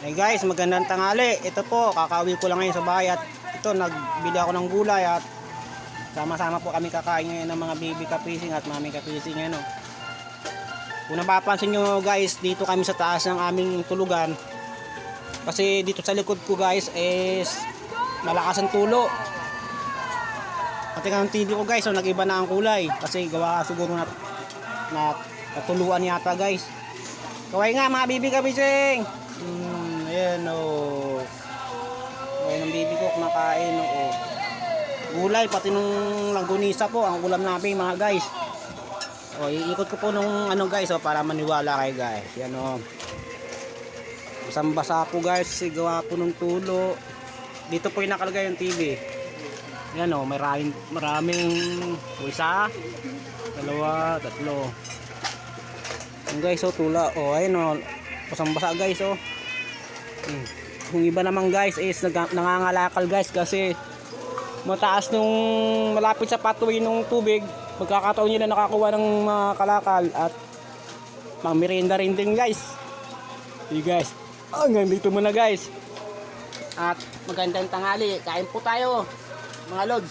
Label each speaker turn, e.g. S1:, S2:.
S1: Hey guys, magandang tanghali. Ito po, kakauwi ko lang ngayon sa bahay at ito, nagbili ako ng gulay at sama-sama po kami kakain ngayon ng mga baby kapising at mami kapising. Ano. Kung napapansin nyo guys, dito kami sa taas ng aming tulugan. Kasi dito sa likod ko guys is malakas ang tulo. Pati nga ng TV ko guys, so nag-iba na ang kulay. Kasi gawa siguro na natuluan yata guys. Kaway nga mga baby kapising. Ayan o. Ayan ang baby ko kumakain o. Gulay pati nung langgunisa po ang ulam namin mga guys. O iikot ko po nung ano guys o para maniwala kayo guys. Yan o. Basang-basa po guys kasi gawa po ng tulo. Dito po yung nakalagay yung TV. Yan o, maraming isa, dalawa, tatlo. Yan guys o, tula. O ayun o, basang-basa guys o. Yung iba naman guys is nangangalakal guys kasi mataas nung malapit sa pathway ng tubig, pagkakataon nila nakakuha ng mga kalakal at mga merienda rin din guys. Hey guys, hanggang dito muna guys at magandang tanghali, kain po tayo mga lods.